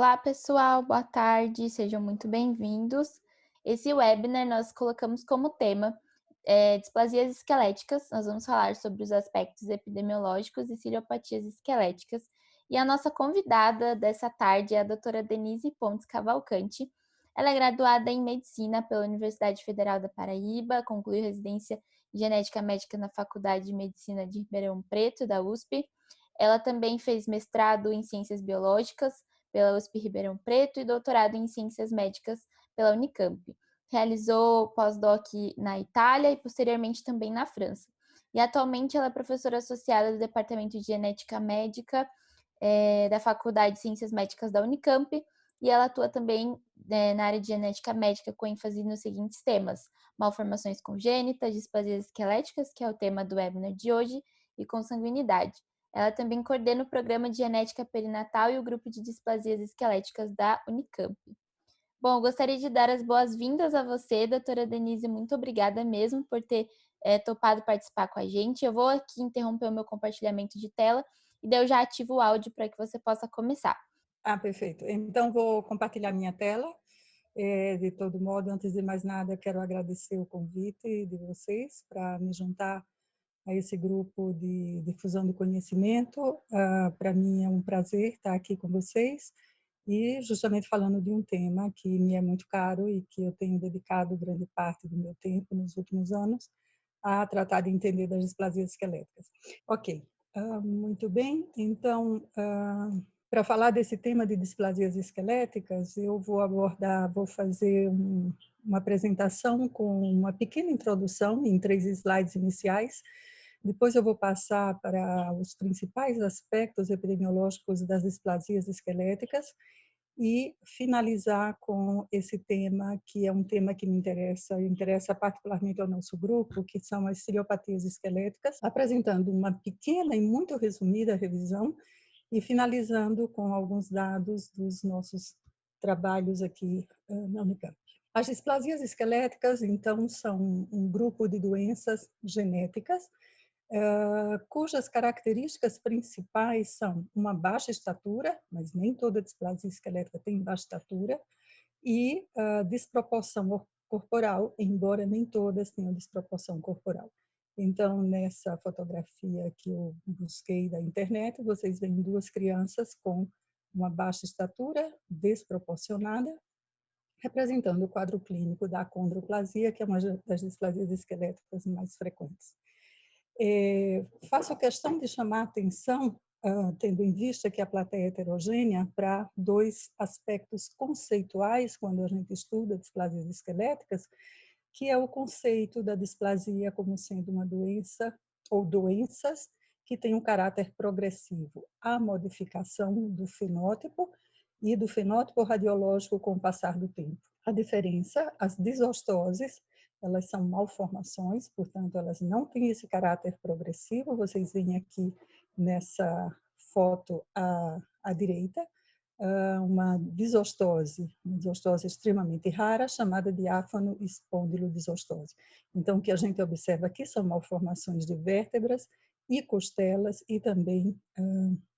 Olá, pessoal, boa tarde, sejam muito bem-vindos. Esse webinar nós colocamos como tema displasias esqueléticas. Nós vamos falar sobre os aspectos epidemiológicos e ciliopatias esqueléticas. E a nossa convidada dessa tarde é a doutora Denise Pontes Cavalcante. Ela é graduada em Medicina pela Universidade Federal da Paraíba, concluiu residência em Genética Médica na Faculdade de Medicina de Ribeirão Preto, da USP. Ela também fez mestrado em Ciências Biológicas pela USP Ribeirão Preto e doutorado em Ciências Médicas pela Unicamp. Realizou pós-doc na Itália e posteriormente também na França. E atualmente ela é professora associada do Departamento de Genética Médica da Faculdade de Ciências Médicas da Unicamp, e ela atua também na área de genética médica com ênfase nos seguintes temas: malformações congênitas, displasias esqueléticas, que é o tema do webinar de hoje, e consanguinidade. Ela também coordena o programa de genética perinatal e o grupo de displasias esqueléticas da Unicamp. Bom, gostaria de dar as boas-vindas a você, doutora Denise, muito obrigada mesmo por ter topado participar com a gente. Eu vou aqui interromper o meu compartilhamento de tela e daí eu já ativo o áudio para que você possa começar. Perfeito. Então, vou compartilhar minha tela. De todo modo, antes de mais nada, quero agradecer o convite de vocês para me juntar a esse grupo de difusão de conhecimento. Para mim é um prazer estar aqui com vocês e justamente falando de um tema que me é muito caro e que eu tenho dedicado grande parte do meu tempo nos últimos anos a tratar de entender das displasias esqueléticas. Ok, muito bem. Então, para falar desse tema de displasias esqueléticas, eu vou fazer uma apresentação com uma pequena introdução em 3 slides iniciais. Depois eu vou passar para os principais aspectos epidemiológicos das displasias esqueléticas e finalizar com esse tema, que é um tema que me interessa particularmente ao nosso grupo, que são as ciliopatias esqueléticas, apresentando uma pequena e muito resumida revisão e finalizando com alguns dados dos nossos trabalhos aqui na Unicamp. As displasias esqueléticas, então, são um grupo de doenças genéticas cujas características principais são uma baixa estatura, mas nem toda displasia esquelética tem baixa estatura, e desproporção corporal, embora nem todas tenham desproporção corporal. Então, nessa fotografia que eu busquei da internet, vocês veem 2 crianças com uma baixa estatura desproporcionada, representando o quadro clínico da acondroplasia, que é uma das displasias esqueléticas mais frequentes. Faço questão de chamar a atenção, tendo em vista que a plateia é heterogênea, para 2 aspectos conceituais quando a gente estuda displasias esqueléticas, que é o conceito da displasia como sendo uma doença ou doenças que têm um caráter progressivo, a modificação do fenótipo e do fenótipo radiológico com o passar do tempo. A diferença, as disostoses, elas são malformações, portanto, elas não têm esse caráter progressivo. Vocês veem aqui nessa foto à direita, uma disostose extremamente rara, chamada diáfano espondilodisostose. Então, o que a gente observa aqui são malformações de vértebras e costelas e também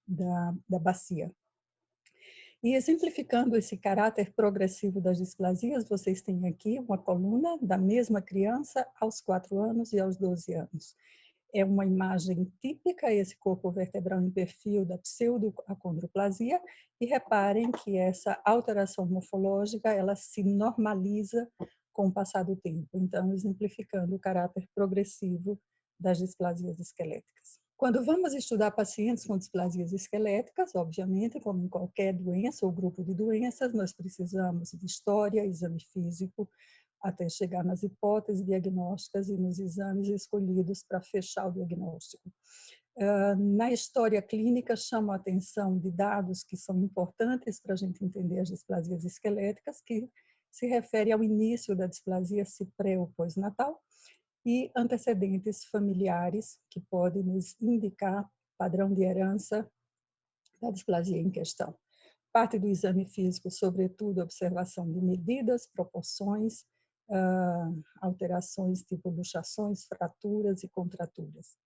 da bacia. E exemplificando esse caráter progressivo das displasias, vocês têm aqui uma coluna da mesma criança aos 4 anos e aos 12 anos. É uma imagem típica, esse corpo vertebral em perfil da pseudoacondroplasia, e reparem que essa alteração morfológica, ela se normaliza com o passar do tempo, então exemplificando o caráter progressivo das displasias esqueléticas. Quando vamos estudar pacientes com displasias esqueléticas, obviamente, como em qualquer doença ou grupo de doenças, nós precisamos de história, exame físico, até chegar nas hipóteses diagnósticas e nos exames escolhidos para fechar o diagnóstico. Na história clínica, chamo a atenção de dados que são importantes para a gente entender as displasias esqueléticas, que se refere ao início da displasia, se pré ou pós-natal, e antecedentes familiares, que podem nos indicar padrão de herança da displasia em questão. Parte do exame físico, sobretudo, observação de medidas, proporções, alterações tipo luxações, fraturas e contraturas.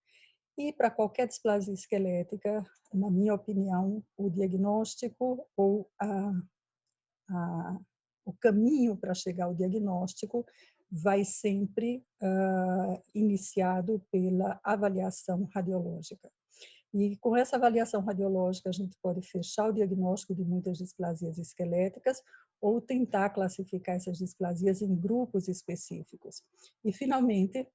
E para qualquer displasia esquelética, na minha opinião, o diagnóstico ou a, o caminho para chegar ao diagnóstico vai sempre iniciado pela avaliação radiológica. E com essa avaliação radiológica, a gente pode fechar o diagnóstico de muitas displasias esqueléticas ou tentar classificar essas displasias em grupos específicos. E, finalmente,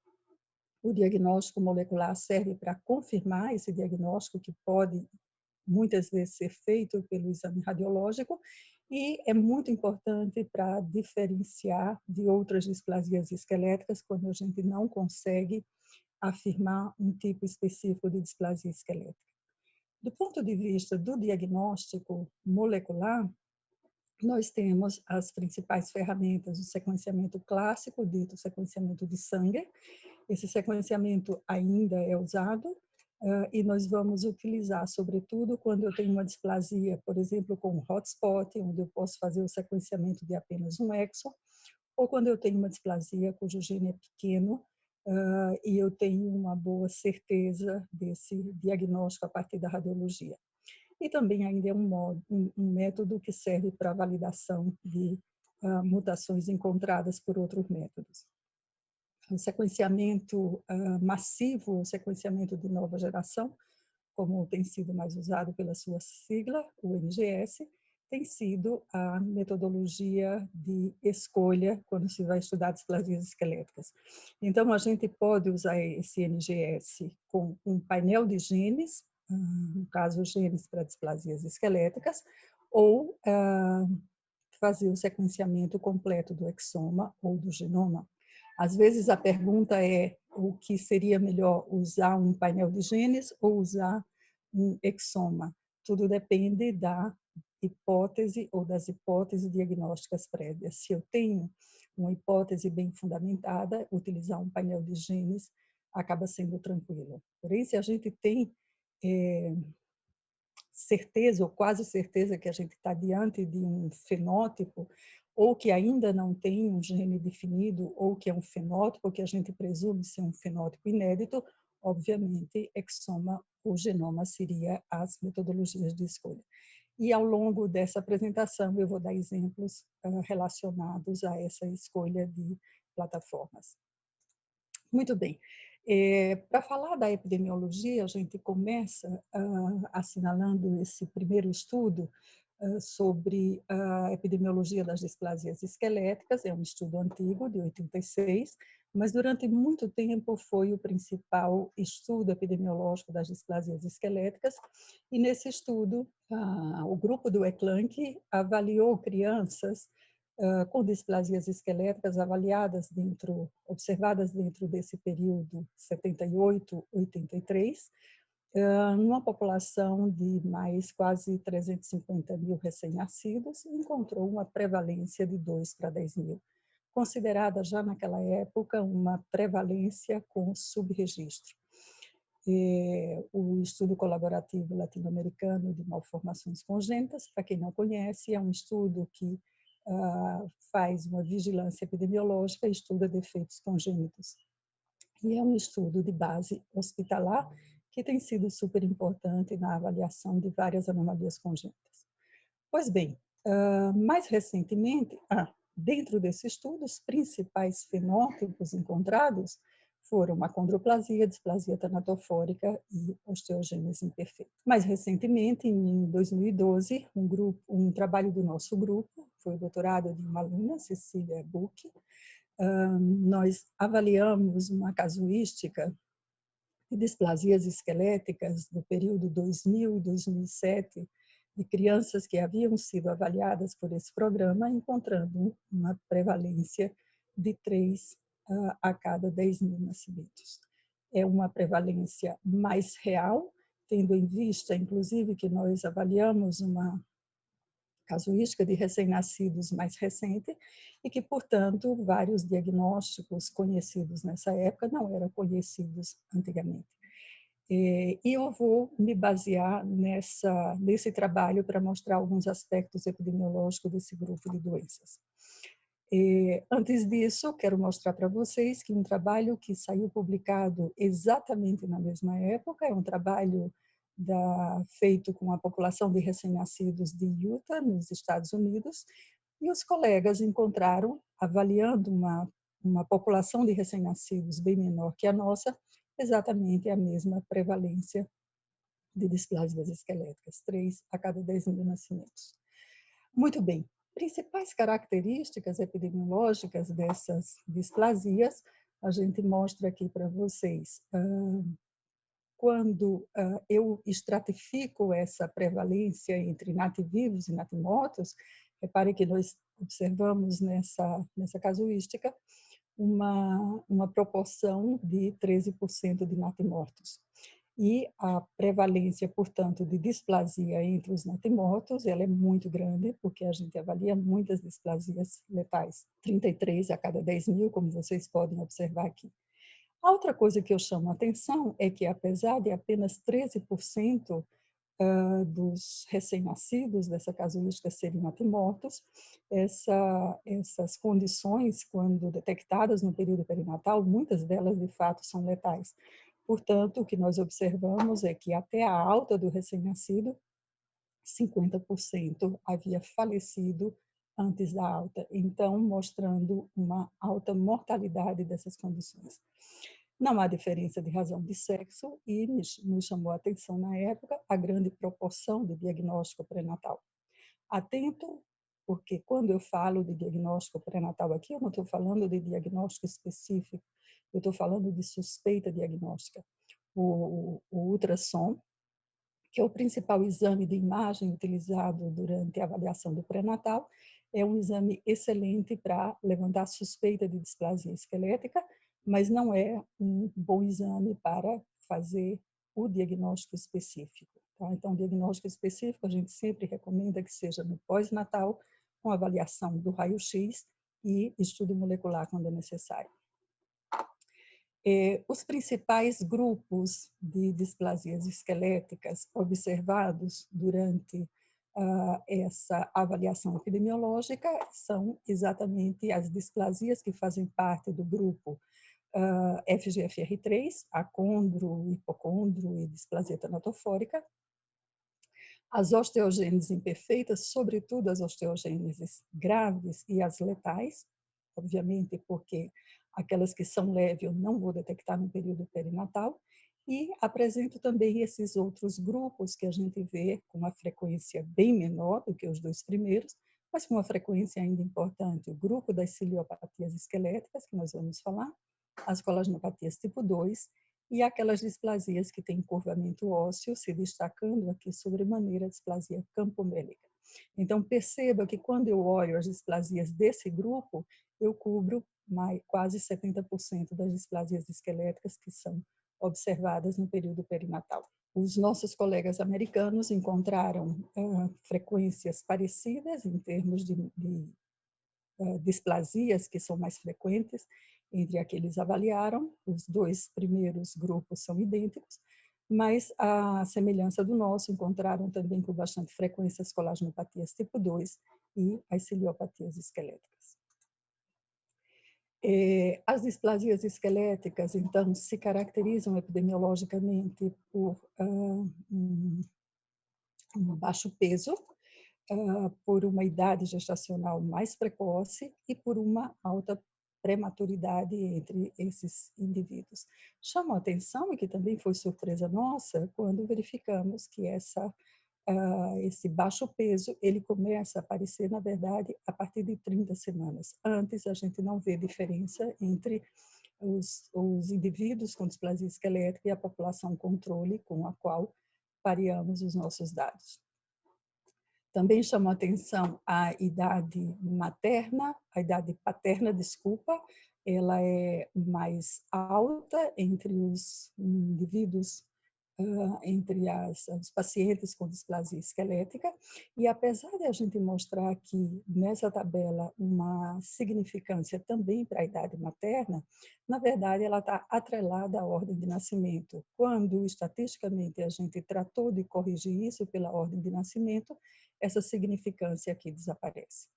o diagnóstico molecular serve para confirmar esse diagnóstico, que pode muitas vezes ser feito pelo exame radiológico, e é muito importante para diferenciar de outras displasias esqueléticas quando a gente não consegue afirmar um tipo específico de displasia esquelética. Do ponto de vista do diagnóstico molecular, nós temos as principais ferramentas do sequenciamento clássico, dito sequenciamento de sangue. Esse sequenciamento ainda é usado e nós vamos utilizar, sobretudo, quando eu tenho uma displasia, por exemplo, com um hotspot, onde eu posso fazer o sequenciamento de apenas um exon, ou quando eu tenho uma displasia cujo gene é pequeno e eu tenho uma boa certeza desse diagnóstico a partir da radiologia. E também ainda é um método que serve para validação de mutações encontradas por outros métodos. O sequenciamento massivo, o sequenciamento de nova geração, como tem sido mais usado pela sua sigla, o NGS, tem sido a metodologia de escolha quando se vai estudar displasias esqueléticas. Então, a gente pode usar esse NGS com um painel de genes, no caso, genes para displasias esqueléticas, ou fazer o sequenciamento completo do exoma ou do genoma. Às vezes a pergunta é o que seria melhor, usar um painel de genes ou usar um exoma. Tudo depende da hipótese ou das hipóteses diagnósticas prévias. Se eu tenho uma hipótese bem fundamentada, utilizar um painel de genes acaba sendo tranquilo. Porém, se a gente tem certeza ou quase certeza que a gente está diante de um fenótipo, ou que ainda não tem um gene definido, ou que é um fenótipo que a gente presume ser um fenótipo inédito, obviamente, exoma ou genoma seria as metodologias de escolha. E ao longo dessa apresentação eu vou dar exemplos relacionados a essa escolha de plataformas. Muito bem. Para falar da epidemiologia, a gente começa assinalando esse primeiro estudo sobre a epidemiologia das displasias esqueléticas. É um estudo antigo, de 86, mas durante muito tempo foi o principal estudo epidemiológico das displasias esqueléticas. E nesse estudo, o grupo do ECLANC avaliou crianças com displasias esqueléticas observadas dentro desse período 78-83, numa população de mais quase 350 mil recém-nascidos, encontrou uma prevalência de 2 para 10 mil, considerada já naquela época uma prevalência com subregistro. O estudo colaborativo latino-americano de malformações congênitas, para quem não conhece, é um estudo que faz uma vigilância epidemiológica e estuda defeitos congênitos. E é um estudo de base hospitalar que tem sido super importante na avaliação de várias anomalias congênitas. Pois bem, mais recentemente, dentro desse estudo, os principais fenótipos encontrados foram a condroplasia, displasia tanatofórica e osteogênese imperfeita. Mais recentemente, em 2012, um trabalho do nosso grupo, foi o doutorado de uma aluna, Cecília Buch, nós avaliamos uma casuística de displasias esqueléticas do período 2000 e 2007, de crianças que haviam sido avaliadas por esse programa, encontrando uma prevalência de 3 a cada 10 mil nascimentos. É uma prevalência mais real, tendo em vista, inclusive, que nós avaliamos uma casuística de recém-nascidos mais recente e que, portanto, vários diagnósticos conhecidos nessa época não eram conhecidos antigamente. E eu vou me basear nesse trabalho para mostrar alguns aspectos epidemiológicos desse grupo de doenças. Antes disso, quero mostrar para vocês que um trabalho que saiu publicado exatamente na mesma época, é um trabalho feito com a população de recém-nascidos de Utah, nos Estados Unidos, e os colegas encontraram, avaliando uma população de recém-nascidos bem menor que a nossa, exatamente a mesma prevalência de displasias esqueléticas, 3 a cada 10 mil nascimentos. Muito bem. Principais características epidemiológicas dessas displasias, a gente mostra aqui para vocês. Quando eu estratifico essa prevalência entre nativivos e natimortos, repare que nós observamos nessa casuística uma proporção de 13% de natimortos. E a prevalência, portanto, de displasia entre os natimortos, ela é muito grande, porque a gente avalia muitas displasias letais, 33 a cada 10 mil, como vocês podem observar aqui. A outra coisa que eu chamo a atenção é que, apesar de apenas 13% dos recém-nascidos dessa casuística serem natimortos, essas condições, quando detectadas no período perinatal, muitas delas, de fato, são letais. Portanto, o que nós observamos é que até a alta do recém-nascido, 50% havia falecido antes da alta, então mostrando uma alta mortalidade dessas condições. Não há diferença de razão de sexo e nos chamou a atenção na época a grande proporção de diagnóstico pré-natal. Atento, porque quando eu falo de diagnóstico pré-natal aqui, eu não estou falando de diagnóstico específico, eu estou falando de suspeita diagnóstica. O ultrassom, que é o principal exame de imagem utilizado durante a avaliação do pré-natal, é um exame excelente para levantar suspeita de displasia esquelética, mas não é um bom exame para fazer o diagnóstico específico. Tá? Então, o diagnóstico específico a gente sempre recomenda que seja no pós-natal, com avaliação do raio-x e estudo molecular quando é necessário. Os principais grupos de displasias esqueléticas observados durante essa avaliação epidemiológica são exatamente as displasias que fazem parte do grupo FGFR3, acondro, hipocondro e displasia tanatofórica, as osteogêneses imperfeitas, sobretudo as osteogêneses graves e as letais, obviamente porque aquelas que são leves eu não vou detectar no período perinatal, e apresento também esses outros grupos que a gente vê com uma frequência bem menor do que os dois primeiros, mas com uma frequência ainda importante. O grupo das ciliopatias esqueléticas, que nós vamos falar, as colagenopatias tipo 2, e aquelas displasias que têm encurvamento ósseo, se destacando aqui sobremaneira a displasia campomélica. Então, perceba que quando eu olho as displasias desse grupo, eu cubro quase 70% das displasias esqueléticas que são observadas no período perinatal. Os nossos colegas americanos encontraram frequências parecidas em termos de displasias que são mais frequentes entre aqueles avaliaram. Os dois primeiros grupos são idênticos, mas a semelhança do nosso encontraram também com bastante frequência as colagenopatias tipo 2 e as ciliopatias esqueléticas. As displasias esqueléticas, então, se caracterizam epidemiologicamente por um baixo peso, por uma idade gestacional mais precoce e por uma alta prematuridade entre esses indivíduos. Chamou a atenção, e que também foi surpresa nossa, quando verificamos que esse baixo peso, ele começa a aparecer, na verdade, a partir de 30 semanas. Antes, a gente não vê diferença entre os indivíduos com displasia esquelética e a população controle com a qual pareamos os nossos dados. Também chamou atenção a idade materna, a idade paterna, desculpa, ela é mais alta entre os indivíduos, entre os pacientes com displasia esquelética, e apesar de a gente mostrar aqui nessa tabela uma significância também para a idade materna, na verdade ela está atrelada à ordem de nascimento. Quando estatisticamente a gente tratou de corrigir isso pela ordem de nascimento, essa significância aqui desaparece.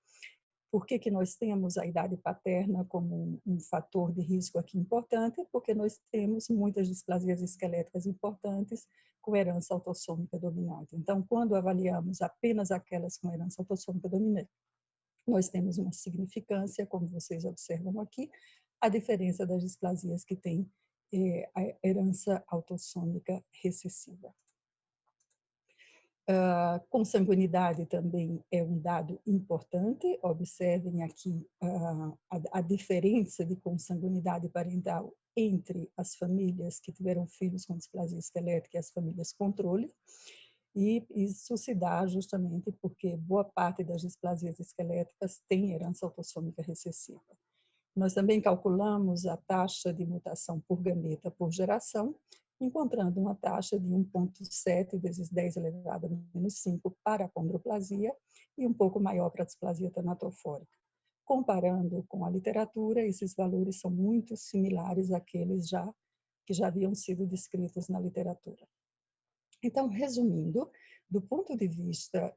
Por que nós temos a idade paterna como um fator de risco aqui importante? Porque nós temos muitas displasias esqueléticas importantes com herança autossômica dominante. Então, quando avaliamos apenas aquelas com herança autossômica dominante, nós temos uma significância, como vocês observam aqui, a diferença das displasias que têm a herança autossômica recessiva. Consanguinidade também é um dado importante. Observem aqui a diferença de consanguinidade parental entre as famílias que tiveram filhos com displasia esquelética e as famílias controle. E isso se dá justamente porque boa parte das displasias esqueléticas tem herança autossômica recessiva. Nós também calculamos a taxa de mutação por gameta por geração, encontrando uma taxa de 1,7 vezes 10 elevado a menos 5 para a condroplasia e um pouco maior para a displasia tanatofórica. Comparando com a literatura, esses valores são muito similares àqueles que já haviam sido descritos na literatura. Então, resumindo, do ponto de vista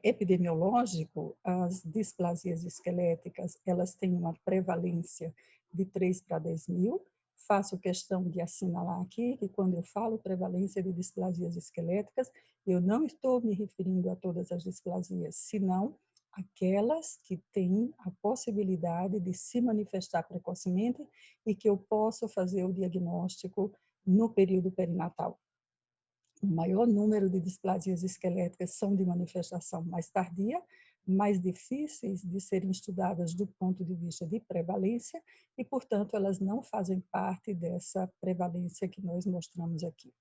epidemiológico, as displasias esqueléticas, elas têm uma prevalência de 3 para 10 mil. Faço questão de assinalar aqui que quando eu falo prevalência de displasias esqueléticas, eu não estou me referindo a todas as displasias, senão aquelas que têm a possibilidade de se manifestar precocemente e que eu posso fazer o diagnóstico no período perinatal. O maior número de displasias esqueléticas são de manifestação mais tardia, mais difíceis de serem estudadas do ponto de vista de prevalência e, portanto, elas não fazem parte dessa prevalência que nós mostramos aqui.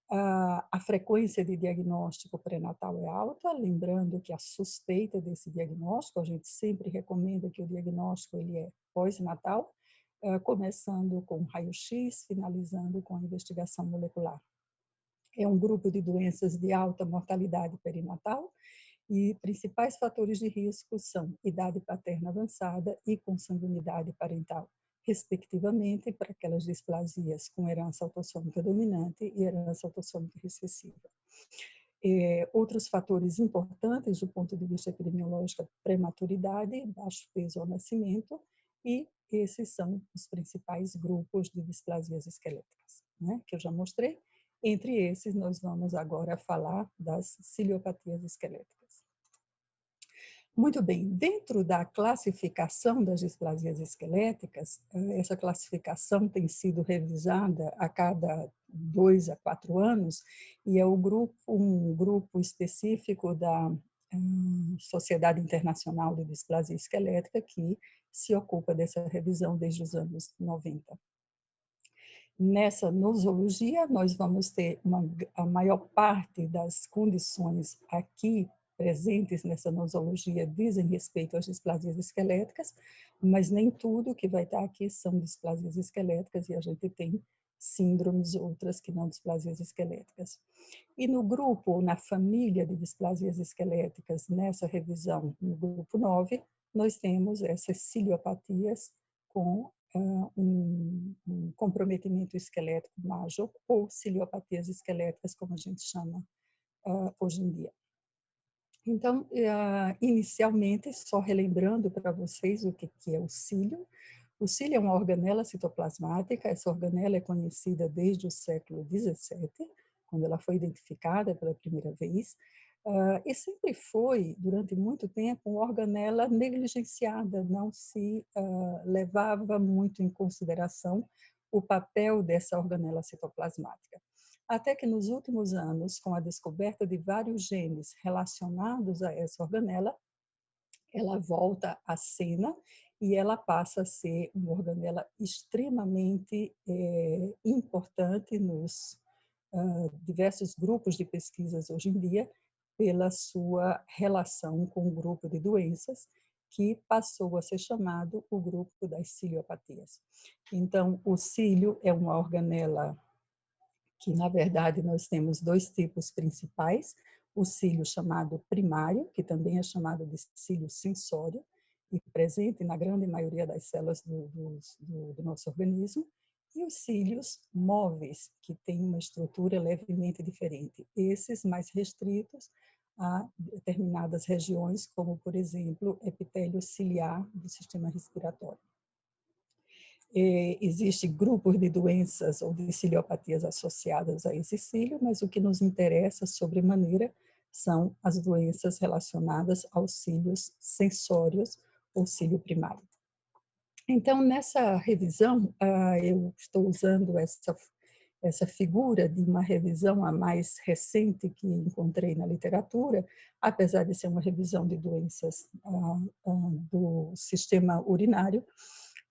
A frequência de diagnóstico pré-natal é alta, lembrando que a suspeita desse diagnóstico, a gente sempre recomenda que o diagnóstico ele é pós-natal, começando com raio-x, finalizando com a investigação molecular. É um grupo de doenças de alta mortalidade perinatal e principais fatores de risco são idade paterna avançada e consanguinidade parental, respectivamente, para aquelas displasias com herança autossômica dominante e herança autossômica recessiva. Outros fatores importantes do ponto de vista epidemiológico, prematuridade, baixo peso ao nascimento, e esses são os principais grupos de displasias esqueléticas, né, que eu já mostrei. Entre esses, nós vamos agora falar das ciliopatias esqueléticas. Muito bem, dentro da classificação das displasias esqueléticas, essa classificação tem sido revisada a cada 2 a 4 anos e é um grupo específico da Sociedade Internacional de Displasia Esquelética que se ocupa dessa revisão desde os anos 90. Nessa nosologia, nós vamos ter a maior parte das condições aqui presentes nessa nosologia dizem respeito às displasias esqueléticas, mas nem tudo que vai estar aqui são displasias esqueléticas e a gente tem síndromes outras que não displasias esqueléticas. E no grupo, na família de displasias esqueléticas, nessa revisão, no grupo 9, nós temos essas ciliopatias com um comprometimento esquelético major ou ciliopatias esqueléticas, como a gente chama hoje em dia. Então, inicialmente, só relembrando para vocês o que é o cílio. O cílio é uma organela citoplasmática, essa organela é conhecida desde o século XVII, quando ela foi identificada pela primeira vez, e sempre foi, durante muito tempo, uma organela negligenciada, não se levava muito em consideração o papel dessa organela citoplasmática. Até que nos últimos anos, com a descoberta de vários genes relacionados a essa organela, ela volta à cena e ela passa a ser uma organela extremamente importante nos diversos grupos de pesquisas hoje em dia, pela sua relação com um grupo de doenças que passou a ser chamado o grupo das ciliopatias. Então, o cílio é uma organela que, na verdade, nós temos 2 tipos principais, o cílio chamado primário, que também é chamado de cílio sensório, e presente na grande maioria das células do nosso organismo, e os cílios móveis, que têm uma estrutura levemente diferente. Esses mais restritos a determinadas regiões, como, por exemplo, epitélio ciliar do sistema respiratório. Existem grupos de doenças ou de ciliopatias associadas a esse cílio, mas o que nos interessa sobremaneira são as doenças relacionadas aos cílios sensórios ou cílio primário. Então, nessa revisão, eu estou usando essa figura de uma revisão a mais recente que encontrei na literatura, apesar de ser uma revisão de doenças do sistema urinário,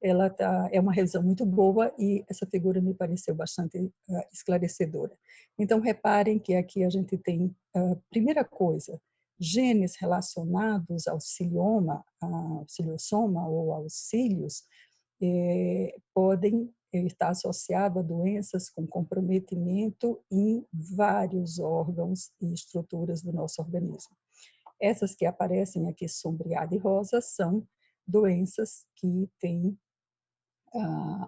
é uma revisão muito boa e essa figura me pareceu bastante esclarecedora. Então, reparem que aqui a gente tem, primeira coisa, genes relacionados ao cilioma, ao ciliosoma ou aos cílios, podem estar associados a doenças com comprometimento em vários órgãos e estruturas do nosso organismo. Essas que aparecem aqui sombreada e rosa são doenças que têm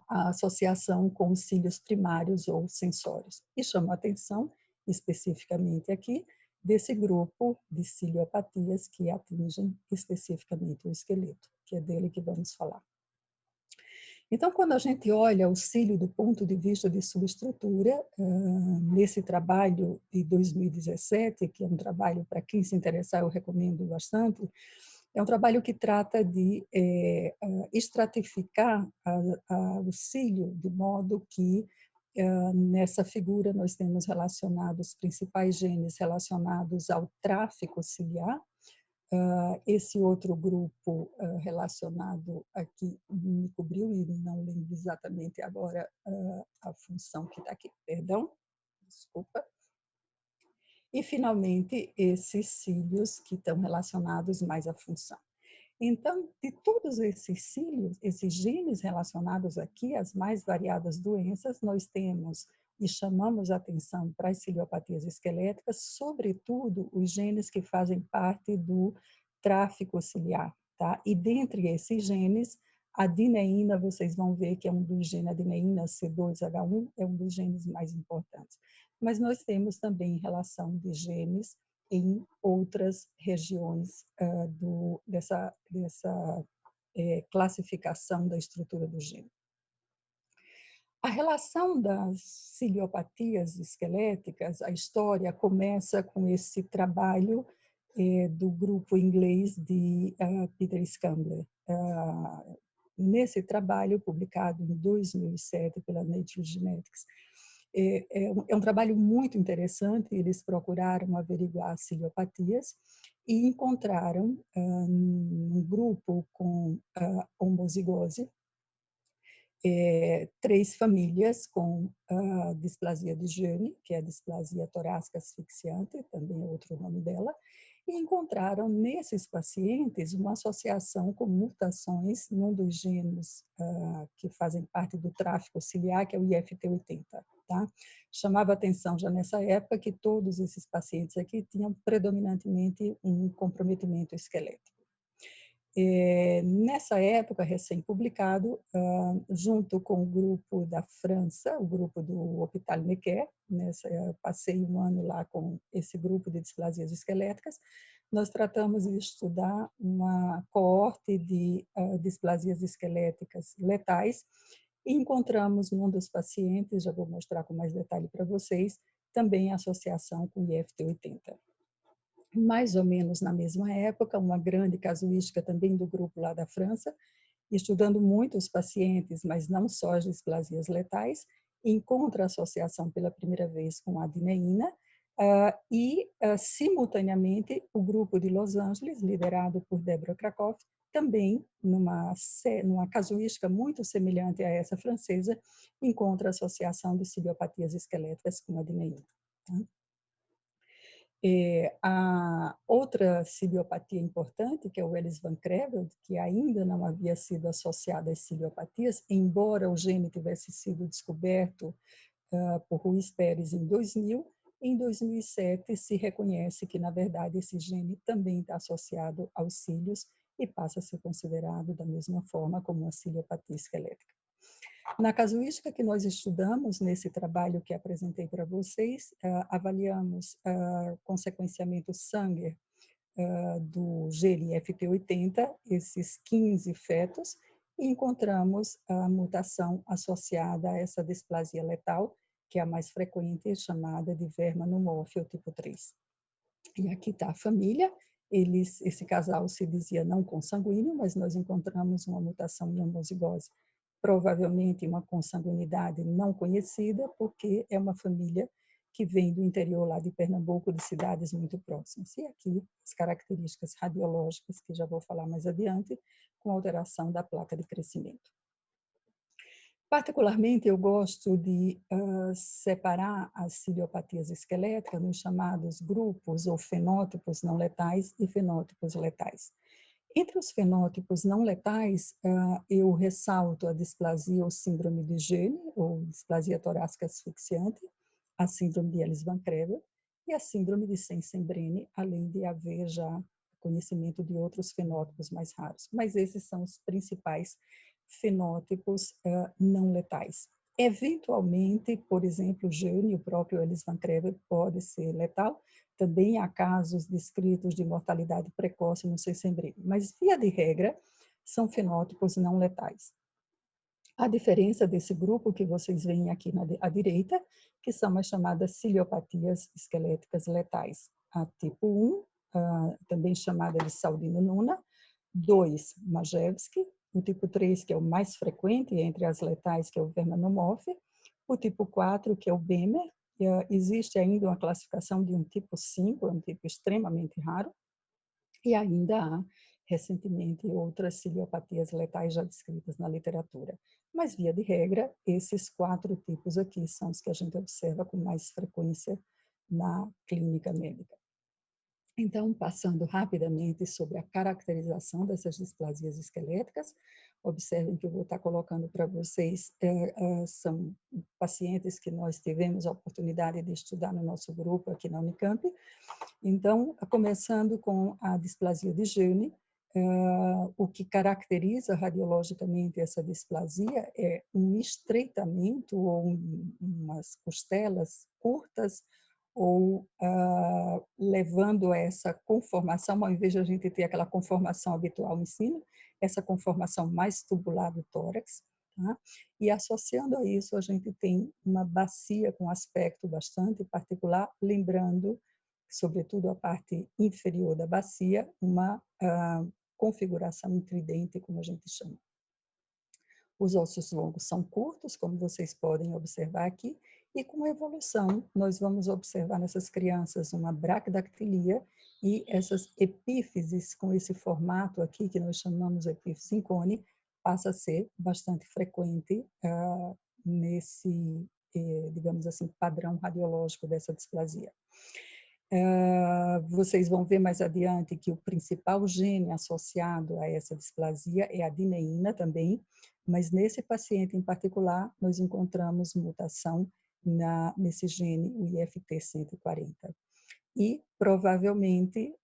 a associação com os cílios primários ou sensórios. E chama a atenção, especificamente aqui, desse grupo de ciliopatias que atingem especificamente o esqueleto, que é dele que vamos falar. Então, quando a gente olha o cílio do ponto de vista de subestrutura, nesse trabalho de 2017, que é um trabalho, para quem se interessar, eu recomendo bastante, é um trabalho que trata de estratificar o cílio de modo que nessa figura nós temos relacionados os principais genes relacionados ao tráfico ciliar. Esse outro grupo relacionado aqui me cobriu e não lembro exatamente agora a função que está aqui, perdão, desculpa. E, finalmente, esses cílios que estão relacionados mais à função. Então, de todos esses cílios, esses genes relacionados aqui às mais variadas doenças, nós temos e chamamos a atenção para as ciliopatias esqueléticas, sobretudo os genes que fazem parte do tráfico ciliar, tá? E dentre esses genes, a dineína, vocês vão ver que é um dos genes, a dineína C2H1 é um dos genes mais importantes. Mas nós temos também relação de genes em outras regiões dessa classificação da estrutura do gene. A relação das ciliopatias esqueléticas, a história começa com esse trabalho do grupo inglês de Peter Scambler. Nesse trabalho, publicado em 2007 pela Nature Genetics, é um trabalho muito interessante. Eles procuraram averiguar ciliopatias e encontraram um grupo com homozigose, 3 famílias com displasia de Jeune, que é a displasia torácica asfixiante, também é outro nome dela, e encontraram nesses pacientes uma associação com mutações num dos genes que fazem parte do tráfico ciliar, que é o IFT80. Tá? Chamava atenção já nessa época que todos esses pacientes aqui tinham predominantemente um comprometimento esquelético. Nessa época, recém-publicado, junto com o grupo da França, o grupo do Hôpital Necker, passei um ano lá com esse grupo de displasias esqueléticas, nós tratamos de estudar uma coorte de displasias esqueléticas letais e encontramos num dos pacientes, já vou mostrar com mais detalhe para vocês, também a associação com o IFT80. Mais ou menos na mesma época, uma grande casuística também do grupo lá da França, estudando muitos pacientes, mas não só as displasias letais, encontra associação pela primeira vez com a dineína e, simultaneamente, o grupo de Los Angeles, liderado por Deborah Krakow, também, numa casuística muito semelhante a essa francesa, encontra associação de ciliopatias esqueléticas com a dineína. Tá? A outra ciliopatia importante, que é o Ellis Van Creveld, que ainda não havia sido associada às ciliopatias, embora o gene tivesse sido descoberto por Ruiz Pérez em 2000, em 2007 se reconhece que, na verdade, esse gene também está associado aos cílios e passa a ser considerado da mesma forma como uma ciliopatia esquelética. Na casuística que nós estudamos, nesse trabalho que apresentei para vocês, avaliamos com sequenciamento Sanger do GNFT80, esses 15 fetos, e encontramos a mutação associada a essa displasia letal, que é a mais frequente, chamada de vermanomorfia tipo 3. E aqui está a família. Esse casal se dizia não consanguíneo, mas nós encontramos uma mutação em homozigose, provavelmente uma consanguinidade não conhecida, porque é uma família que vem do interior lá de Pernambuco, de cidades muito próximas. E aqui as características radiológicas, que já vou falar mais adiante, com alteração da placa de crescimento. Particularmente, eu gosto de separar as ciliopatias esqueléticas nos chamados grupos ou fenótipos não letais e fenótipos letais. Entre os fenótipos não letais, eu ressalto a displasia ou síndrome de Gene, ou displasia torácica asfixiante, a síndrome de Ellis Van Creveld e a síndrome de Sensenbrenner, além de haver já conhecimento de outros fenótipos mais raros. Mas esses são os principais fenótipos não letais. Eventualmente, por exemplo, o Gene, o próprio Ellis Van Creveld, pode ser letal. Também há casos descritos de mortalidade precoce no Sensenbrenner, mas, via de regra, são fenótipos não letais. A diferença desse grupo que vocês veem aqui à direita, que são as chamadas ciliopatias esqueléticas letais. A tipo 1, também chamada de Saudino-Nuna, 2, Majewski, o tipo 3, que é o mais frequente entre as letais, que é o Vermanomorph, o tipo 4, que é o Bemer, existe ainda uma classificação de um tipo 5, é um tipo extremamente raro, e ainda há, recentemente, outras ciliopatias letais já descritas na literatura. Mas, via de regra, esses 4 tipos aqui são os que a gente observa com mais frequência na clínica médica. Então, passando rapidamente sobre a caracterização dessas displasias esqueléticas, observem que eu vou estar colocando para vocês, são pacientes que nós tivemos a oportunidade de estudar no nosso grupo aqui na Unicamp. Então, começando com a displasia de Gene, o que caracteriza radiologicamente essa displasia é um estreitamento ou umas costelas curtas, ou levando a essa conformação, ao invés de a gente ter aquela conformação habitual em cima, essa conformação mais tubular do tórax, tá? E associando a isso, a gente tem uma bacia com aspecto bastante particular, lembrando, sobretudo a parte inferior da bacia, uma configuração tridente, como a gente chama. Os ossos longos são curtos, como vocês podem observar aqui, e com a evolução, nós vamos observar nessas crianças uma bracdactilia e essas epífises com esse formato aqui, que nós chamamos de epífise em cone, passa a ser bastante frequente nesse, digamos assim, padrão radiológico dessa displasia. Vocês vão ver mais adiante que o principal gene associado a essa displasia é a dineína também, mas nesse paciente em particular, nós encontramos mutação nesse gene, o IFT140. E, provavelmente,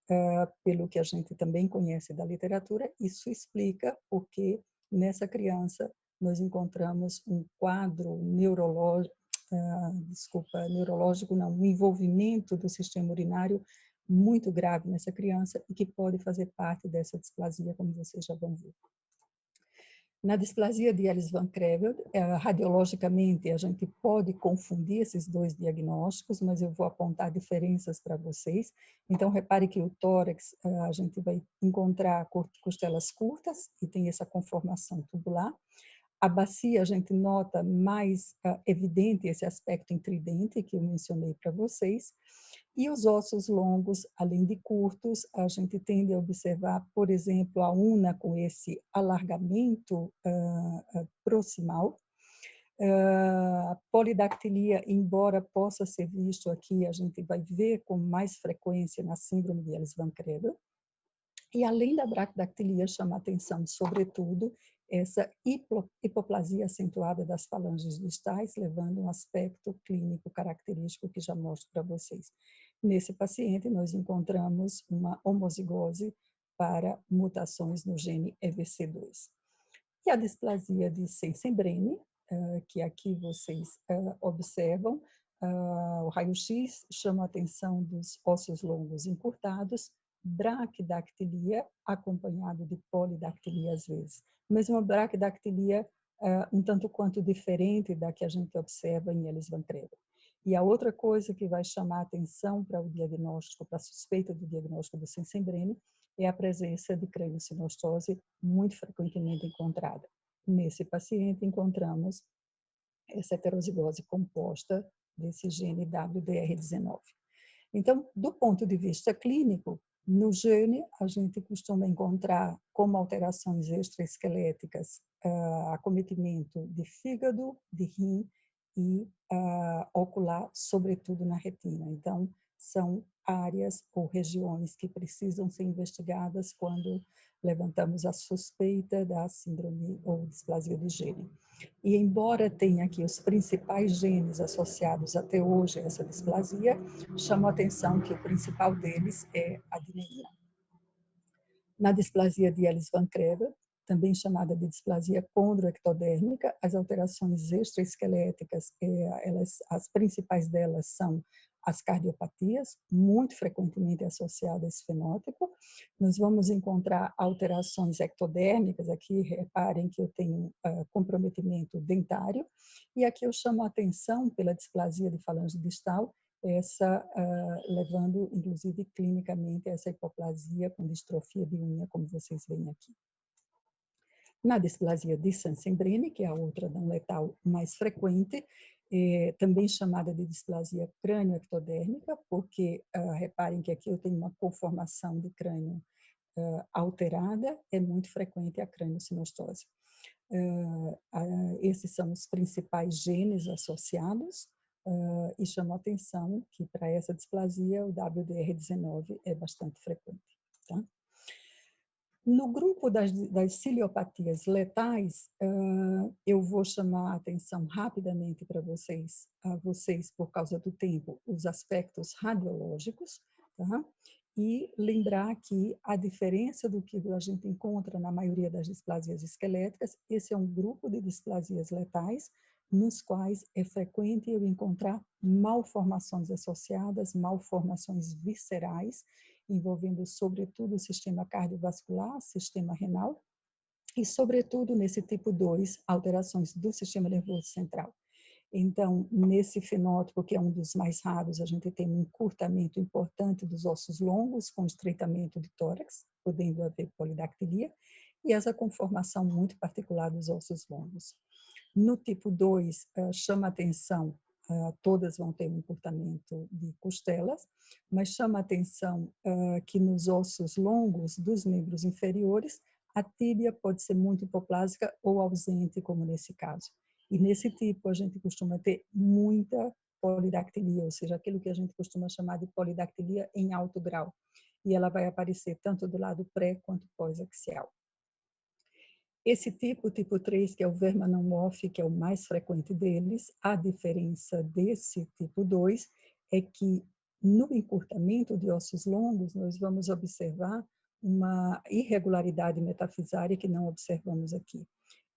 pelo que a gente também conhece da literatura, isso explica porque nessa criança nós encontramos um quadro neurológico, neurológico não, um envolvimento do sistema urinário muito grave nessa criança e que pode fazer parte dessa displasia, como vocês já vão ver. Na displasia de Ellis Van Creveld, radiologicamente, a gente pode confundir esses dois diagnósticos, mas eu vou apontar diferenças para vocês. Então, repare que o tórax, a gente vai encontrar costelas curtas e tem essa conformação tubular. A bacia, a gente nota mais evidente esse aspecto intridente que eu mencionei para vocês. E os ossos longos, além de curtos, a gente tende a observar, por exemplo, a una com esse alargamento proximal. A polidactilia, embora possa ser visto aqui, a gente vai ver com mais frequência na síndrome de Ellis Van Creveld. E além da bracdactilia, chama atenção, sobretudo, essa hipoplasia acentuada das falanges distais, levando um aspecto clínico característico que já mostro para vocês. Nesse paciente, nós encontramos uma homozigose para mutações no gene EVC2. E a displasia de Sensenbrenner, que aqui vocês observam, o raio-x chama a atenção dos ossos longos encurtados, braquidactilia, acompanhado de polidactilia às vezes. Mas uma braquidactilia um tanto quanto diferente da que a gente observa em Ellis Van Creveld. E a outra coisa que vai chamar a atenção para o diagnóstico, para a suspeita do diagnóstico do Sensenbrenner, é a presença de crâniosinostose muito frequentemente encontrada. Nesse paciente, encontramos essa heterozigose composta desse gene WDR19. Então, do ponto de vista clínico, no gene, a gente costuma encontrar como alterações extraesqueléticas acometimento de fígado, de rim e ocular, sobretudo na retina. Então, são áreas ou regiões que precisam ser investigadas quando levantamos a suspeita da síndrome ou displasia de gene. E embora tenha aqui os principais genes associados até hoje a essa displasia, chama a atenção que o principal deles é a dineína. Na displasia de Ellis Van Creveld, também chamada de displasia condroectodérmica, as alterações extraesqueléticas, as principais delas são as cardiopatias, muito frequentemente associadas a esse fenótipo. Nós vamos encontrar alterações ectodérmicas, aqui reparem que eu tenho comprometimento dentário, e aqui eu chamo a atenção pela displasia de falange distal, levando, inclusive, clinicamente, a essa hipoplasia com distrofia de unha, como vocês veem aqui. Na displasia de Sensenbrenner, que é a outra não letal mais frequente, também chamada de displasia crânioectodérmica, porque reparem que aqui eu tenho uma conformação de crânio alterada, é muito frequente a crâniosinostose. Esses são os principais genes associados, e chama a atenção que para essa displasia o WDR19 é bastante frequente. Tá? No grupo das ciliopatias letais, eu vou chamar a atenção rapidamente para vocês, por causa do tempo, os aspectos radiológicos, tá? E lembrar que a diferença do que a gente encontra na maioria das displasias esqueléticas, esse é um grupo de displasias letais, nos quais é frequente eu encontrar malformações associadas, malformações viscerais, envolvendo sobretudo o sistema cardiovascular, sistema renal, e sobretudo nesse tipo 2, alterações do sistema nervoso central. Então, nesse fenótipo, que é um dos mais raros, a gente tem um encurtamento importante dos ossos longos, com estreitamento de tórax, podendo haver polidactilia, e essa conformação muito particular dos ossos longos. No tipo 2, chama atenção, todas vão ter um encurtamento de costelas, mas chama atenção que nos ossos longos dos membros inferiores, a tíbia pode ser muito hipoplásica ou ausente, como nesse caso. E nesse tipo, a gente costuma ter muita polidactilia, ou seja, aquilo que a gente costuma chamar de polidactilia em alto grau. E ela vai aparecer tanto do lado pré quanto pós-axial. Esse tipo 3, que é o Vermanon-Moff, que é o mais frequente deles, a diferença desse tipo 2 é que no encurtamento de ossos longos, nós vamos observar uma irregularidade metafisária que não observamos aqui.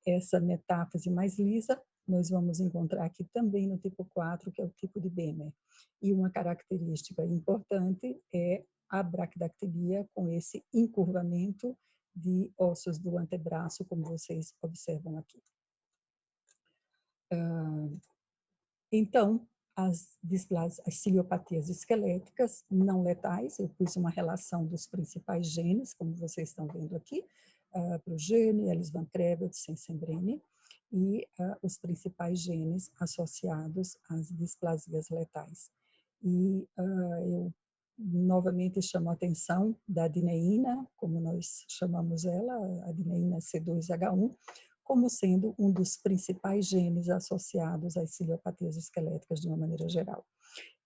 Essa metáfise mais lisa, nós vamos encontrar aqui também no tipo 4, que é o tipo de Bemer. E uma característica importante é a braquidactilia com esse encurvamento de ossos do antebraço, como vocês observam aqui. Então, as ciliopatias esqueléticas não letais, eu pus uma relação dos principais genes, como vocês estão vendo aqui, para o gene, Ellis Van Creveld, Sensenbrenner, e os principais genes associados às displasias letais. E eu novamente chamo a atenção da dineína, como nós chamamos ela, a dineína C2H1, como sendo um dos principais genes associados às ciliopatias esqueléticas de uma maneira geral.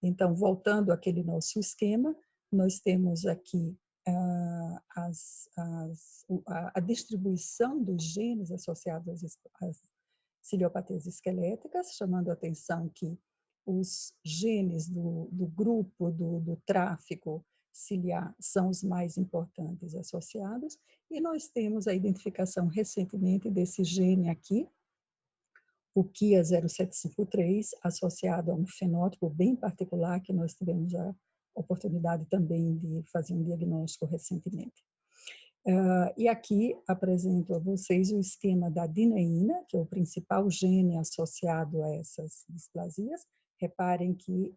Então, voltando àquele nosso esquema, nós temos aqui a distribuição dos genes associados às ciliopatias esqueléticas, chamando a atenção que os genes do grupo do tráfego ciliar são os mais importantes associados, e nós temos a identificação recentemente desse gene aqui, o KIA 0753, associado a um fenótipo bem particular que nós tivemos a oportunidade também de fazer um diagnóstico recentemente. E aqui apresento a vocês o esquema da dineína, que é o principal gene associado a essas displasias. Reparem que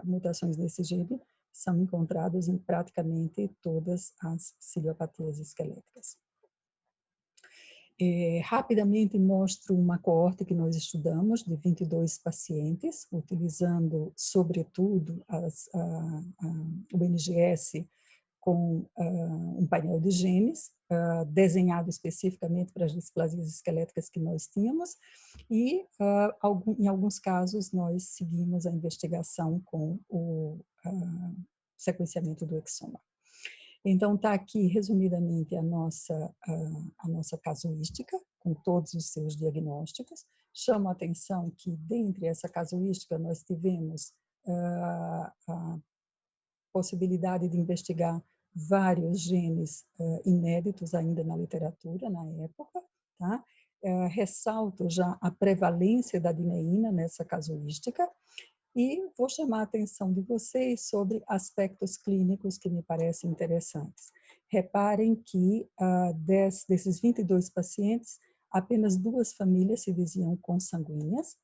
mutações desse gene são encontradas em praticamente todas as ciliopatias esqueléticas. Rapidamente mostro uma coorte que nós estudamos, de 22 pacientes, utilizando, sobretudo, o NGS com um painel de genes, desenhado especificamente para as displasias esqueléticas que nós tínhamos, e em alguns casos nós seguimos a investigação com o sequenciamento do exoma. Então, está aqui, resumidamente, a nossa casuística, com todos os seus diagnósticos. Chamo a atenção que, dentre essa casuística, nós tivemos a possibilidade de investigar vários genes inéditos ainda na literatura, na época. Tá? Ressalto já a prevalência da dineína nessa casuística, e vou chamar a atenção de vocês sobre aspectos clínicos que me parecem interessantes. Reparem que desses 22 pacientes, apenas 2 famílias se diziam consanguíneas,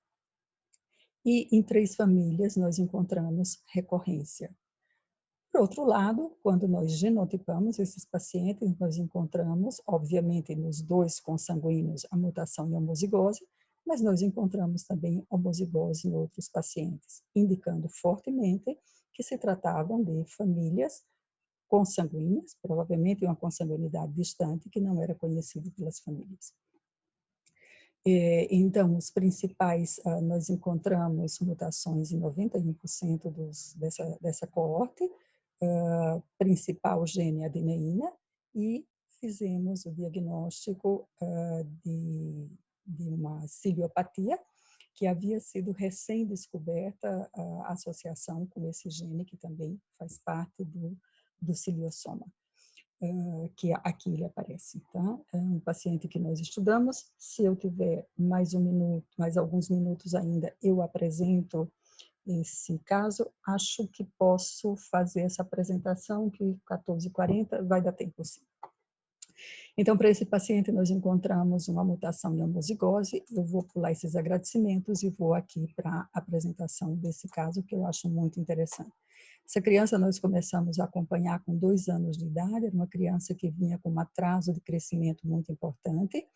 e em 3 famílias nós encontramos recorrência. Por outro lado, quando nós genotipamos esses pacientes, nós encontramos, obviamente, nos 2 consanguíneos, a mutação em homozigose, mas nós encontramos também homozigose em outros pacientes, indicando fortemente que se tratavam de famílias consanguíneas, provavelmente uma consanguinidade distante que não era conhecida pelas famílias. Então, os principais, nós encontramos mutações em 91% dessa coorte, principal gene adeneína, e fizemos o diagnóstico de uma ciliopatia, que havia sido recém-descoberta a associação com esse gene, que também faz parte do ciliosoma, que aqui ele aparece. Tá? É um paciente que nós estudamos. Se eu tiver mais alguns minutos ainda, eu apresento esse caso. Acho que posso fazer essa apresentação, que 14h40 vai dar tempo sim. Então, para esse paciente, nós encontramos uma mutação em homozigose. Eu vou pular esses agradecimentos e vou aqui para a apresentação desse caso, que eu acho muito interessante. Essa criança nós começamos a acompanhar com 2 anos de idade, era uma criança que vinha com um atraso de crescimento muito importante.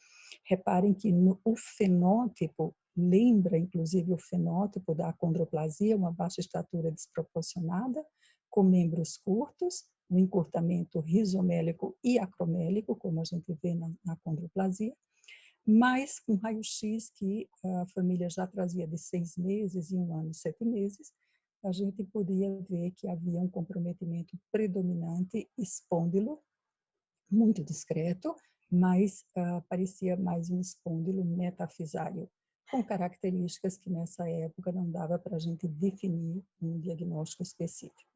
Reparem que o fenótipo lembra, inclusive, o fenótipo da acondroplasia, uma baixa estatura desproporcionada, com membros curtos, um encurtamento rizomélico e acromélico, como a gente vê na acondroplasia, mas com raio-x que a família já trazia de 6 meses e 1 ano e 7 meses, a gente podia ver que havia um comprometimento predominante espôndilo, muito discreto, mas parecia mais um espôndilo metafisário, com características que nessa época não dava para a gente definir um diagnóstico específico.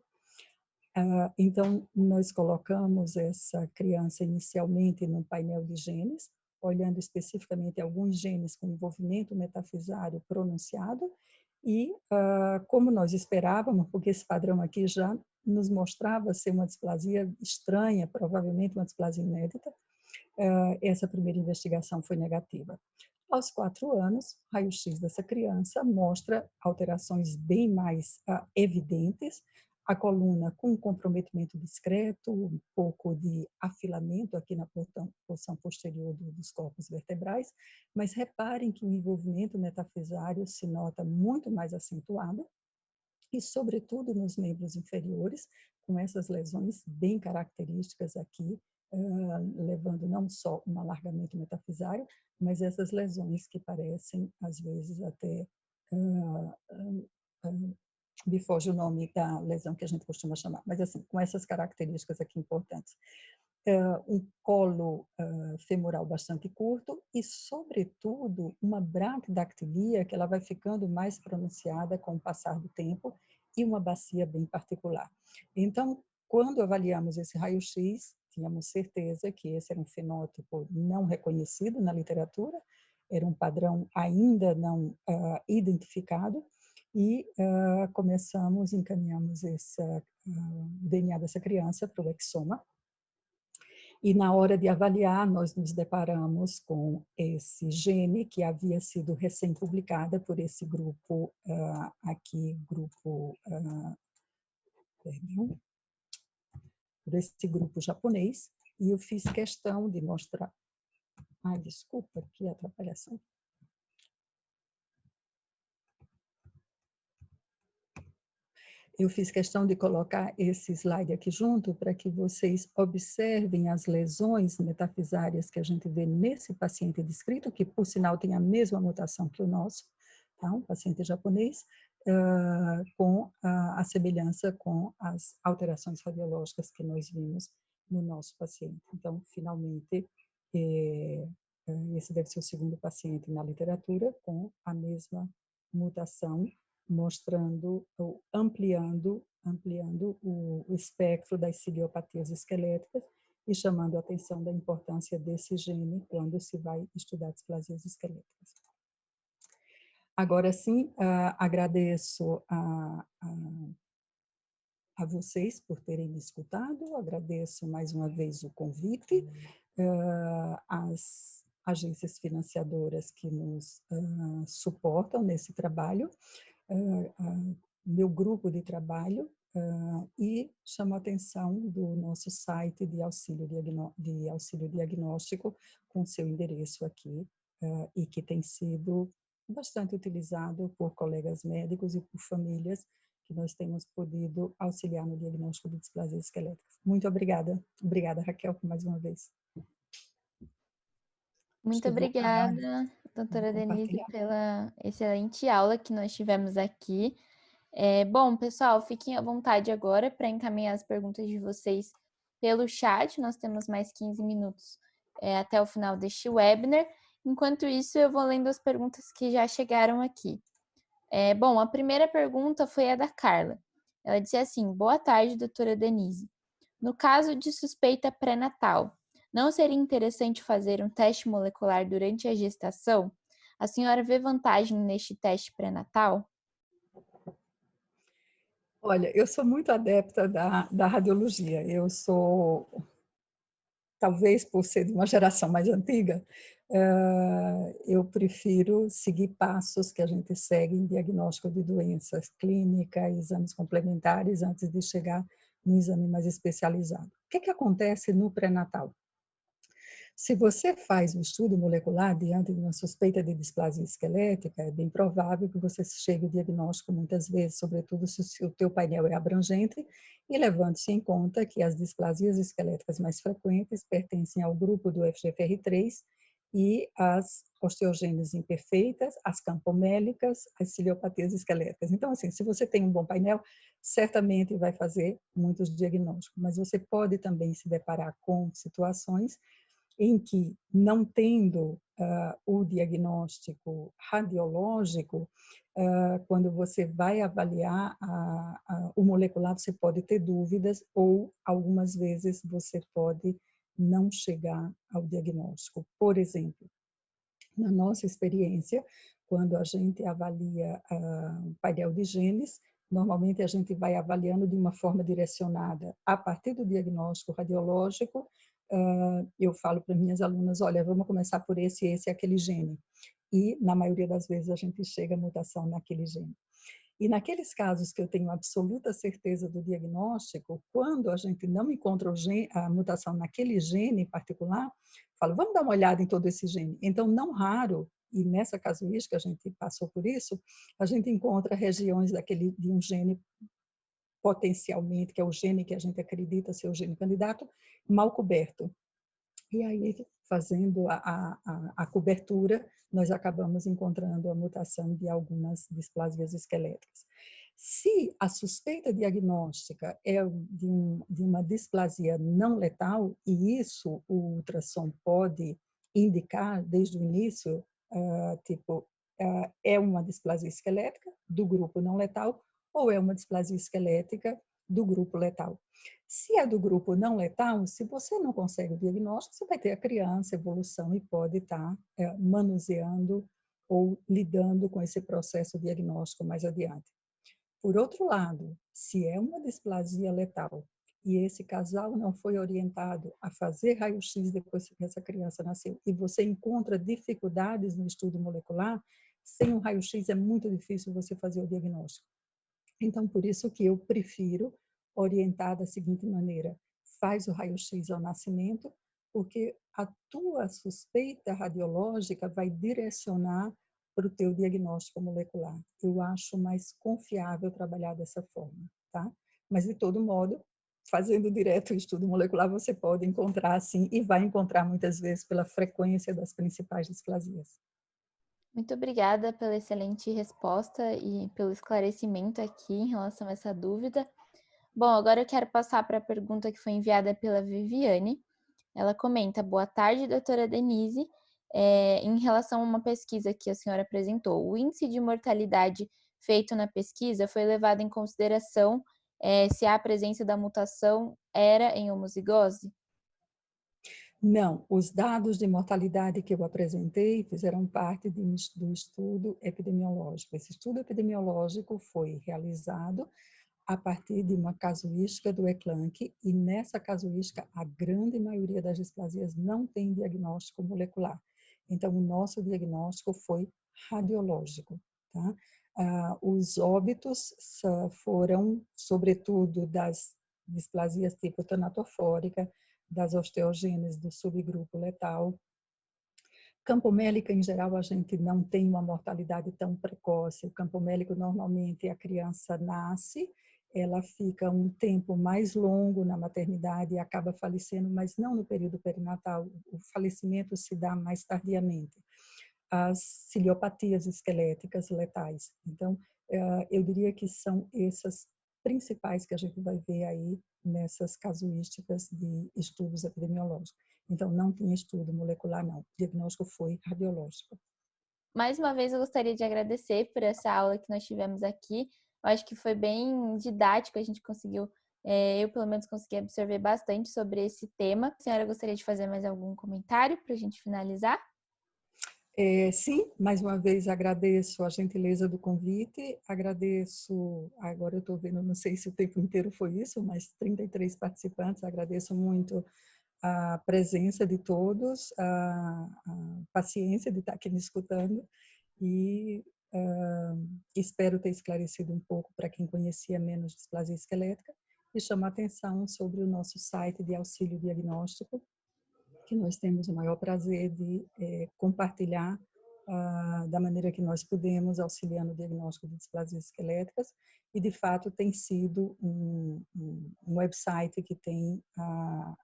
Então, nós colocamos essa criança inicialmente num painel de genes, olhando especificamente alguns genes com envolvimento metafisário pronunciado, e como nós esperávamos, porque esse padrão aqui já nos mostrava ser uma displasia estranha, provavelmente uma displasia inédita, essa primeira investigação foi negativa. Aos 4 anos, o raio-x dessa criança mostra alterações bem mais evidentes, a coluna com comprometimento discreto, um pouco de afilamento aqui na porção posterior dos corpos vertebrais, mas reparem que o envolvimento metafisário se nota muito mais acentuado, e sobretudo nos membros inferiores, com essas lesões bem características aqui, levando não só um alargamento metafisário, mas essas lesões que parecem, às vezes, até me foge o nome da lesão que a gente costuma chamar, mas assim, com essas características aqui importantes. Um colo femoral bastante curto e, sobretudo, uma brachdactilia que ela vai ficando mais pronunciada com o passar do tempo e uma bacia bem particular. Então, quando avaliamos esse raio-x, tínhamos certeza que esse era um fenótipo não reconhecido na literatura, era um padrão ainda não identificado, e encaminhamos o DNA dessa criança para o exoma. E na hora de avaliar, nós nos deparamos com esse gene que havia sido recém-publicada por esse grupo perdão, por esse grupo japonês, e eu fiz questão de mostrar. Ai, desculpa, que atrapalhação. Eu fiz questão de colocar esse slide aqui junto para que vocês observem as lesões metafisárias que a gente vê nesse paciente descrito, que por sinal tem a mesma mutação que o nosso, tá? Um paciente japonês, com a semelhança com as alterações radiológicas que nós vimos no nosso paciente. Então, finalmente, esse deve ser o segundo paciente na literatura com a mesma mutação, mostrando ou ampliando o espectro das ciliopatias esqueléticas e chamando a atenção da importância desse gene quando se vai estudar displasias esqueléticas. Agora sim, agradeço a vocês por terem me escutado, agradeço mais uma vez o convite, às agências financiadoras que nos suportam nesse trabalho, meu grupo de trabalho, e chamo a atenção do nosso site de auxílio diagnóstico com seu endereço aqui, e que tem sido bastante utilizado por colegas médicos e por famílias que nós temos podido auxiliar no diagnóstico de displasias esqueléticas. Muito obrigada. Obrigada, Raquel, por mais uma vez. Acho Muito que vou parar obrigada, de doutora Denise, compartilhar. pela excelente aula que nós tivemos aqui. Bom, pessoal, fiquem à vontade agora para encaminhar as perguntas de vocês pelo chat. Nós temos mais 15 minutos até o final deste webinar. Enquanto isso, eu vou lendo as perguntas que já chegaram aqui. Bom, a primeira pergunta foi a da Carla. Ela disse assim: boa tarde, doutora Denise. No caso de suspeita pré-natal, não seria interessante fazer um teste molecular durante a gestação? A senhora vê vantagem neste teste pré-natal? Olha, eu sou muito adepta da radiologia. Eu sou, talvez por ser de uma geração mais antiga, eu prefiro seguir passos que a gente segue em diagnóstico de doenças clínicas, exames complementares, antes de chegar no exame mais especializado. O que acontece no pré-natal? Se você faz um estudo molecular diante de uma suspeita de displasia esquelética, é bem provável que você chegue ao diagnóstico muitas vezes, sobretudo se o teu painel é abrangente, e levando-se em conta que as displasias esqueléticas mais frequentes pertencem ao grupo do FGFR3 e as osteogêneses imperfeitas, as campomélicas, as ciliopatias esqueléticas. Então, assim, se você tem um bom painel, certamente vai fazer muitos diagnósticos, mas você pode também se deparar com situações em que, não tendo o diagnóstico radiológico, quando você vai avaliar o molecular, você pode ter dúvidas ou, algumas vezes, você pode não chegar ao diagnóstico. Por exemplo, na nossa experiência, quando a gente avalia o painel de genes, normalmente a gente vai avaliando de uma forma direcionada a partir do diagnóstico radiológico. Eu falo para minhas alunas, olha, vamos começar por esse e aquele gene. E, na maioria das vezes, a gente chega à mutação naquele gene. E naqueles casos que eu tenho absoluta certeza do diagnóstico, quando a gente não encontra a mutação naquele gene em particular, falo, vamos dar uma olhada em todo esse gene. Então, não raro, e nessa casuística a gente passou por isso, a gente encontra regiões de um gene potencialmente, que é o gene que a gente acredita ser o gene candidato, mal coberto. E aí, fazendo a cobertura, nós acabamos encontrando a mutação de algumas displasias esqueléticas. Se a suspeita diagnóstica é de uma displasia não letal, e isso o ultrassom pode indicar desde o início, é uma displasia esquelética do grupo não letal, ou é uma displasia esquelética do grupo letal. Se é do grupo não letal, se você não consegue o diagnóstico, você vai ter a criança, evolução, e pode estar manuseando ou lidando com esse processo diagnóstico mais adiante. Por outro lado, se é uma displasia letal e esse casal não foi orientado a fazer raio-x depois que essa criança nasceu, e você encontra dificuldades no estudo molecular, sem um raio-x é muito difícil você fazer o diagnóstico. Então, por isso que eu prefiro orientar da seguinte maneira: faz o raio-x ao nascimento, porque a tua suspeita radiológica vai direcionar para o teu diagnóstico molecular. Eu acho mais confiável trabalhar dessa forma, tá? Mas, de todo modo, fazendo direto o estudo molecular, você pode encontrar, sim, e vai encontrar muitas vezes pela frequência das principais displasias. Muito obrigada pela excelente resposta e pelo esclarecimento aqui em relação a essa dúvida. Bom, agora eu quero passar para a pergunta que foi enviada pela Viviane. Ela comenta: boa tarde, doutora Denise. Em relação a uma pesquisa que a senhora apresentou, o índice de mortalidade feito na pesquisa foi levado em consideração se a presença da mutação era em homozigose? Não, os dados de mortalidade que eu apresentei fizeram parte do estudo epidemiológico. Esse estudo epidemiológico foi realizado a partir de uma casuística do ECLANC, e nessa casuística a grande maioria das displasias não tem diagnóstico molecular. Então, o nosso diagnóstico foi radiológico. Tá? Os óbitos foram, sobretudo, das displasias tipo tanatofórica, das osteogêneses do subgrupo letal. Campomélica, em geral, a gente não tem uma mortalidade tão precoce. O campomélico, normalmente, a criança nasce, ela fica um tempo mais longo na maternidade e acaba falecendo, mas não no período perinatal. O falecimento se dá mais tardiamente. As ciliopatias esqueléticas letais. Então, eu diria que são essas principais que a gente vai ver aí nessas casuísticas de estudos epidemiológicos. Então, não tinha estudo molecular, não. O diagnóstico foi radiológico. Mais uma vez, eu gostaria de agradecer por essa aula que nós tivemos aqui. Eu acho que foi bem didático, a gente conseguiu, eu pelo menos consegui absorver bastante sobre esse tema. A senhora gostaria de fazer mais algum comentário para a gente finalizar? Sim, mais uma vez agradeço a gentileza do convite, agradeço, agora eu estou vendo, não sei se o tempo inteiro foi isso, mas 33 participantes, agradeço muito a presença de todos, a paciência de estar aqui me escutando, e espero ter esclarecido um pouco para quem conhecia menos displasia esquelética, e chamo a atenção sobre o nosso site de auxílio diagnóstico, que nós temos o maior prazer de compartilhar da maneira que nós podemos, auxiliando o diagnóstico de displasias esqueléticas, e de fato tem sido um website que tem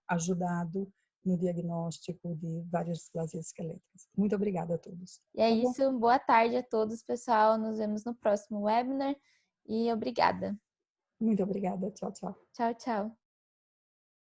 ajudado no diagnóstico de várias displasias esqueléticas. Muito obrigada a todos. E é Tá bom? isso, boa tarde a todos, pessoal. Nos vemos no próximo webinar e obrigada. Muito obrigada. Tchau, tchau. Tchau, tchau.